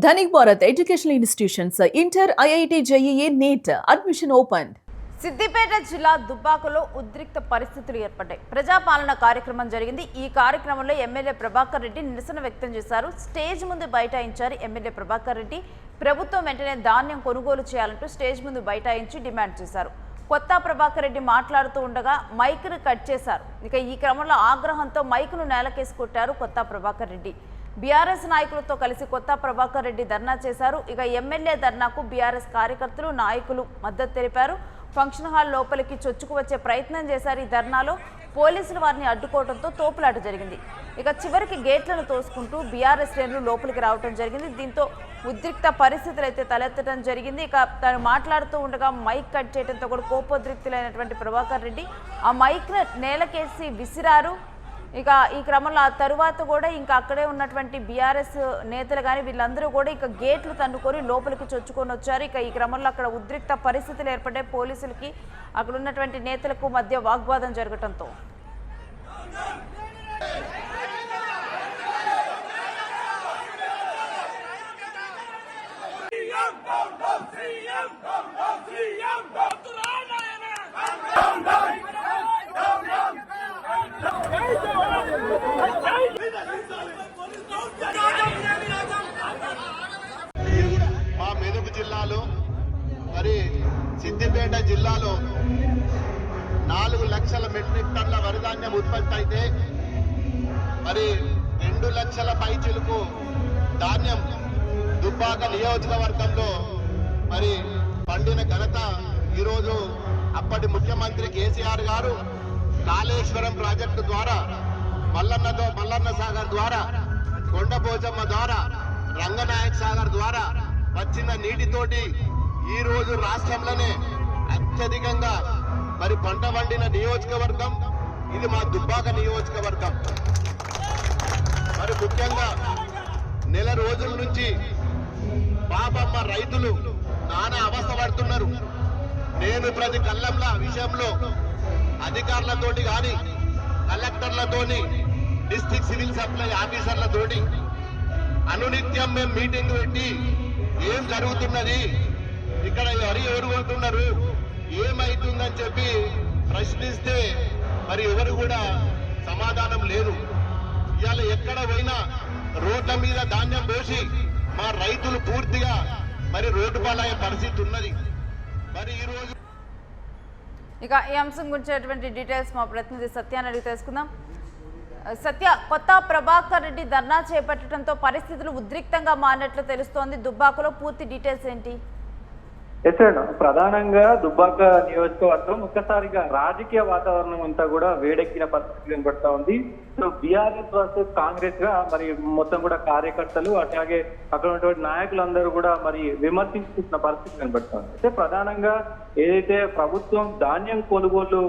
Dhanik Bharat Educational Institutions, Inter, IIT, JEE, NEET, admission opened. Siddipet జిల్లా దుబ్బాకలో ఉద్రిక్త పరిస్థితులు ఏర్పడ్డాయి. ప్రజాపాలన కార్యక్రమం జరిగింది. ఈ కార్యక్రమంలో ఎమ్మెల్యే ప్రభాకర్ రెడ్డి నిరసన వ్యక్తం చేశారు. స్టేజ్ ముందు బైఠాయించారు ఎమ్మెల్యే ప్రభాకర్ రెడ్డి. ప్రభుత్వం వెంటనే ధాన్యం కొనుగోలు చేయాలంటూ స్టేజ్ ముందు బైఠాయించి డిమాండ్ చేశారు. కొత్త ప్రభాకర్ రెడ్డి మాట్లాడుతూ ఉండగా మైక్ను కట్ చేశారు. ఇక ఈ క్రమంలో ఆగ్రహంతో మైక్ను నేలకేసి కొట్టారు కొత్త ప్రభాకర్ రెడ్డి. బీఆర్ఎస్ నాయకులతో కలిసి కొత్త ప్రభాకర్ రెడ్డి ధర్నా చేశారు. ఇక ఎమ్మెల్యే ధర్నాకు బీఆర్ఎస్ కార్యకర్తలు నాయకులు మద్దతు తెలిపారు. ఫంక్షన్ హాల్ లోపలికి చొచ్చుకు వచ్చే ప్రయత్నం చేశారు. ఈ ధర్నాలో పోలీసులు వారిని అడ్డుకోవడంతో తోపులాట జరిగింది. ఇక చివరికి గేట్లను తోసుకుంటూ బీఆర్ఎస్ శ్రేణులు లోపలికి రావడం జరిగింది. దీంతో ఉద్రిక్త పరిస్థితులు అయితే తలెత్తడం జరిగింది. ఇక తను మాట్లాడుతూ ఉండగా మైక్ కట్ చేయడంతో కూడా కోపోద్రిక్తులైనటువంటి ప్రభాకర్ రెడ్డి ఆ మైక్ను నేలకేసి విసిరారు. ఇక ఈ క్రమంలో ఆ తరువాత కూడా ఇంకా అక్కడే ఉన్నటువంటి బీఆర్ఎస్ నేతలు కానీ వీళ్ళందరూ కూడా ఇక గేట్లు తన్నుకొని లోపలికి చొచ్చుకొని వచ్చారు. ఇక ఈ క్రమంలో అక్కడ ఉద్రిక్త పరిస్థితులు ఏర్పడ్డాయి. పోలీసులకి అక్కడ ఉన్నటువంటి నేతలకు మధ్య వాగ్వాదం జరగటంతో మా మెదక్ జిల్లాలో మరి సిద్దిపేట జిల్లాలో 4 లక్షల మెట్రిక్ టన్ల వరిధాన్యం ఉత్పత్తి అయితే మరి 2 లక్షల పైచిలకు ధాన్యం దుబ్బాక నియోజకవర్గంలో మరి పండిన ఘనత ఈరోజు అప్పటి ముఖ్యమంత్రి కేసీఆర్ గారు కాళేశ్వరం ప్రాజెక్టు ద్వారా మల్లన్న సాగర్ ద్వారా కొండపోచమ్మ ద్వారా రంగనాయక్ సాగర్ ద్వారా వచ్చిన నీటితోటి ఈ రోజు రాష్ట్రంలోనే అత్యధికంగా మరి పంట వండిన నియోజకవర్గం ఇది మా దుబ్బాక నియోజకవర్గం. మరి ముఖ్యంగా నెల రోజుల నుంచి పాపమ్మ రైతులు నానా అవస్థ పడుతున్నారు. నేను ప్రతి కళ్ళంల విషయంలో అధికారులతోటి కానీ కలెక్టర్లతోని డిస్ట్రిక్ట్ సివిల్ సప్లై ఆఫీసర్లతోటి అనునిత్యం మేము మీటింగ్ పెట్టి ఏం జరుగుతున్నది, ఇక్కడ ఎవరు కొంటున్నారు, ఏమైతుందని చెప్పి ప్రశ్నిస్తే మరి ఎవరు కూడా సమాధానం లేరు. ఇవాళ ఎక్కడ పోయినా రోడ్ల మీద ధాన్యం పోసి మా రైతులు పూర్తిగా మరి రోడ్డు పాలయ్యే పరిస్థితి ఉన్నది. మరి ఈరోజు ఇక ఈ అంశం గురించినటువంటి డీటెయిల్స్ మా ప్రతినిధి సత్యాన్ని అడిగి తెలుసుకుందాం. సత్య, కొత్త ప్రభాకర్ రెడ్డి ధర్నా చేపట్టడంతో పరిస్థితులు ఉద్రిక్తంగా మారినట్లు తెలుస్తోంది. దుబ్బాకలో పూర్తి డీటెయిల్స్ ఏంటి? ప్రధానంగా దుబ్బాక నియోజకవర్గం ఒక్కసారిగా రాజకీయ వాతావరణం అంతా కూడా వేడెక్కిన పరిస్థితి కనబడతా ఉంది. సో బీఆర్ఎస్ వర్సెస్ కాంగ్రెస్ గా మరి మొత్తం కూడా కార్యకర్తలు అట్లాగే అక్కడ ఉన్నటువంటి నాయకులందరూ కూడా మరి విమర్శించుకుంటున్న పరిస్థితి కనబడతా ఉంది. అయితే ప్రధానంగా ఏదైతే ప్రభుత్వం ధాన్యం కొనుగోలు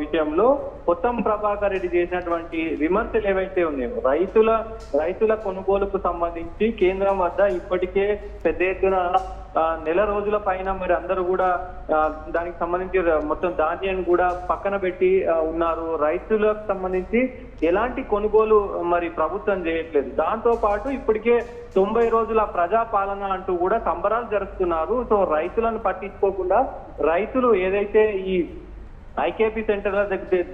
విషయంలో కొత్త ప్రభాకర్ రెడ్డి చేసినటువంటి విమర్శలు ఏవైతే ఉన్నాయో రైతుల కొనుగోలుకు సంబంధించి కేంద్రం వద్ద ఇప్పటికే పెద్ద ఎత్తున నెల రోజుల పైన మరి అందరూ కూడా దానికి సంబంధించి మొత్తం ధాన్యాన్ని కూడా పక్కన పెట్టి ఉన్నారు. రైతులకు సంబంధించి ఎలాంటి కొనుగోలు మరి ప్రభుత్వం చేయట్లేదు. దాంతో పాటు ఇప్పటికే 90 రోజుల ప్రజాపాలన అంటూ కూడా సంబరాలు జరుపుతున్నారు. సో రైతులను పట్టించుకోకుండా రైతులు ఏదైతే ఈ ఐకేపీ సెంటర్ల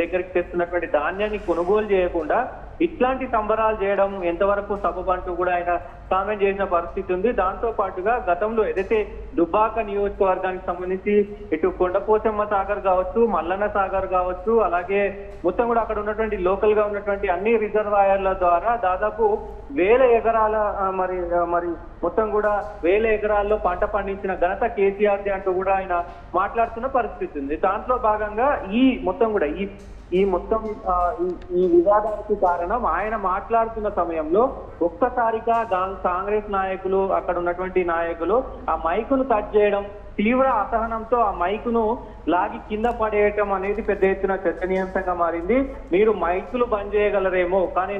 దగ్గరికి తెస్తున్నటువంటి ధాన్యాన్ని కొనుగోలు చేయకుండా ఇట్లాంటి సంబరాలు చేయడం ఎంతవరకు సబబు అంటూ కూడా ఆయన కామెంట్ చేసిన పరిస్థితి ఉంది. దాంతో పాటుగా గతంలో ఏదైతే దుబ్బాక నియోజకవర్గానికి సంబంధించి ఇటు కొండపోచమ్మ సాగర్ కావచ్చు, మల్లన్న సాగర్ కావచ్చు, అలాగే మొత్తం కూడా అక్కడ ఉన్నటువంటి లోకల్ గా ఉన్నటువంటి అన్ని రిజర్వాయర్ల ద్వారా దాదాపు 1000 ఎకరాల మరి మొత్తం కూడా 1000 ఎకరాల్లో పంట పండించిన ఘనత కేసీఆర్ది అంటూ కూడా ఆయన మాట్లాడుతున్న పరిస్థితి ఉంది. దాంట్లో భాగంగా ఈ వివాదానికి కారణం ఆయన మాట్లాడుతున్న సమయంలో ఒక్కసారిగా కాంగ్రెస్ నాయకులు అక్కడ ఉన్నటువంటి నాయకులు ఆ మైకును కట్ చేయడం, తీవ్ర అసహనంతో ఆ మైకును లాగి కింద పడేయటం అనేది పెద్ద ఎత్తున చర్చనీయాంశంగా మారింది. మీరు మైకులు బంద్ చేయగలరేమో కానీ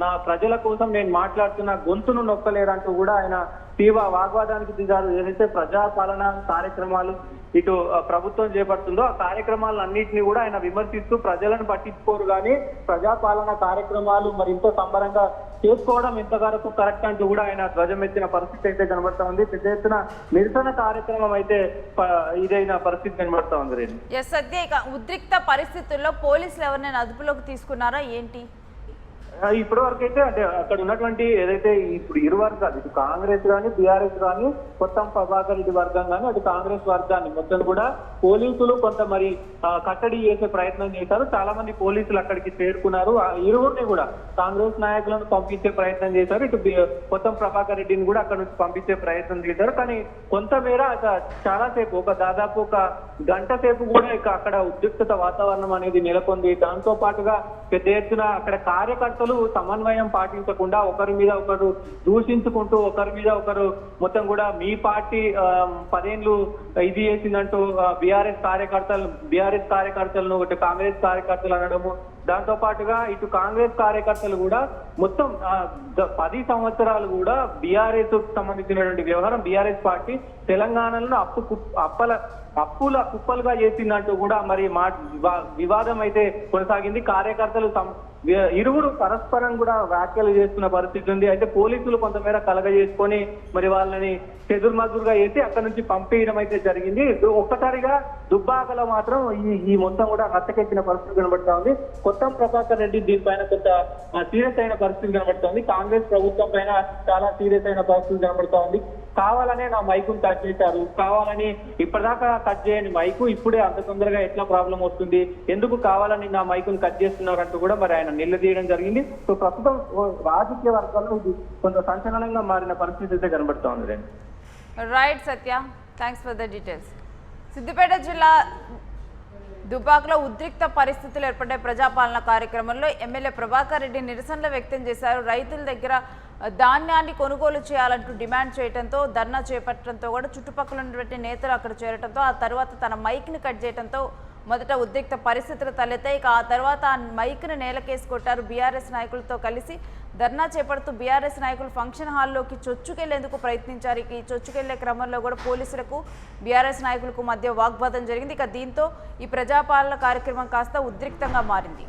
నా ప్రజల కోసం నేను మాట్లాడుతున్న గొంతును నొక్కలేరంటూ కూడా ఆయన తీవ్ర వాగ్వాదానికి దిగారు. ఏదైతే ప్రజాపాలన కార్యక్రమాలు ఇటు ప్రభుత్వం చేపడుతుందో ఆ కార్యక్రమాలన్నింటినీ కూడా ఆయన విమర్శిస్తూ ప్రజలను పట్టించుకోరు కానీ ప్రజాపాలన కార్యక్రమాలు మరి ఇంత సంబరంగా చేసుకోవడం ఇంతవరకు కరెక్ట్ అంటూ కూడా ఆయన ధ్వజమెత్తిన పరిస్థితి అయితే కనబడతా ఉంది. పెద్ద ఎత్తున నిరసన కార్యక్రమం అయితే ఇదైన పరిస్థితి కనబడతా ఉంది. ఎస్ సత్య, ఇక ఉద్రిక్త పరిస్థితుల్లో పోలీసులు ఎవరినైనా అదుపులోకి తీసుకున్నారా ఏంటి? ఇప్పటి వరకు అయితే అంటే అక్కడ ఉన్నటువంటి ఏదైతే ఇప్పుడు ఇరు వర్గాలు ఇటు కాంగ్రెస్ కానీ బీఆర్ఎస్ కానీ కొత్త ప్రభాకర్ రెడ్డి వర్గం కానీ అటు కాంగ్రెస్ వర్గాన్ని మొత్తం కూడా పోలీసులు కొంత మరి కట్టడి చేసే ప్రయత్నం చేశారు. చాలా మంది పోలీసులు అక్కడికి చేరుకున్నారు. ఆ ఇరువురిని కూడా కాంగ్రెస్ నాయకులను పంపించే ప్రయత్నం చేశారు. ఇటు కొత్త ప్రభాకర్ రెడ్డిని కూడా అక్కడ నుంచి పంపించే ప్రయత్నం చేశారు. కానీ కొంతమేర చాలా సేపు దాదాపు ఒక గంట సేపు కూడా ఇక అక్కడ ఉద్రిక్తత వాతావరణం అనేది నెలకొంది. దాంతో పాటుగా పెద్ద ఎత్తున అక్కడ కార్యకర్తలు సమన్వయం పాటించకుండా ఒకరి మీద ఒకరు దూషించుకుంటూ ఒకరి మీద ఒకరు మొత్తం కూడా మీ పార్టీ 10 ఏళ్ళు ఇది చేసిందంటూ బీఆర్ఎస్ కార్యకర్తలను ఇటు కాంగ్రెస్ కార్యకర్తలు అనడము, దాంతో పాటుగా ఇటు కాంగ్రెస్ కార్యకర్తలు కూడా మొత్తం 10 సంవత్సరాలు కూడా బీఆర్ఎస్ సంబంధించినటువంటి వ్యవహారం బీఆర్ఎస్ పార్టీ తెలంగాణలో అప్పుల కుప్పలుగా చేసిందంటూ కూడా మరి వివాదం అయితే కొనసాగింది. కార్యకర్తలు ఇరువురు పరస్పరం కూడా వ్యాఖ్యలు చేస్తున్న పరిస్థితి ఉంది. అయితే పోలీసులు కొంతమేర కలగజేసుకొని మరి వాళ్ళని చెదురుమదురుగా వేసి అక్కడ నుంచి పంపేయడం అయితే జరిగింది. ఒక్కసారిగా దుబ్బాకలో మాత్రం ఈ మొత్తం కూడా రచ్చకెక్కిన పరిస్థితి కనబడతా ఉంది. కొత్త ప్రభాకర్ రెడ్డి దీనిపైన కొంత సీరియస్ అయిన పరిస్థితి కనబడతా ఉంది. కాంగ్రెస్ ప్రభుత్వం పైన చాలా సీరియస్ అయిన పరిస్థితి కనబడతా ఉంది. కావాలనే నా మైకును కట్ చేశారు, కావాలని ఇప్పటిదాకా కట్ చేయని మైకు ఇప్పుడే అంత తొందరగా ఎట్లా ప్రాబ్లం వస్తుంది, ఎందుకు కావాలని నా మైకును కట్ చేస్తున్నారు అంటూ కూడా మరి ఆయన నిలదీయడం జరిగింది. సో ప్రస్తుతం రాజకీయ వర్గాల్లో ఇది కొంత సంచలనంగా మారిన పరిస్థితి అయితే కనబడతా ఉంది. Right Satya, thanks for the details. Siddipet జిల్లా దుబ్బాకలో ఉద్రిక్త పరిస్థితులు ఏర్పడ్డ ప్రజాపాలన కార్యక్రమంలో ఎమ్మెల్యే ప్రభాకర్ రెడ్డి నిరసనలు వ్యక్తం చేశారు. రైతుల దగ్గర ధాన్యాన్ని కొనుగోలు చేయాలంటూ డిమాండ్ చేయడంతో ధర్నా చేపట్టడంతో కూడా చుట్టుపక్కల ఉన్నటువంటి నేతలు అక్కడ చేరడంతో ఆ తర్వాత తన మైక్ని కట్ చేయడంతో మొదట ఉద్రిక్త పరిస్థితులు తలెత్తాయి. ఇక ఆ తర్వాత ఆ మైక్ని నేలకేసి కొట్టారు. బీఆర్ఎస్ నాయకులతో కలిసి ధర్నా చేపడుతూ బీఆర్ఎస్ నాయకులు ఫంక్షన్ హాల్లోకి చొచ్చుకెళ్లేందుకు ప్రయత్నించారు. ఈ చొచ్చుకెళ్లే క్రమంలో కూడా పోలీసులకు బీఆర్ఎస్ నాయకులకు మధ్య వాగ్వాదం జరిగింది. ఇక దీంతో ఈ ప్రజాపాలన కార్యక్రమం కాస్త ఉద్రిక్తంగా మారింది.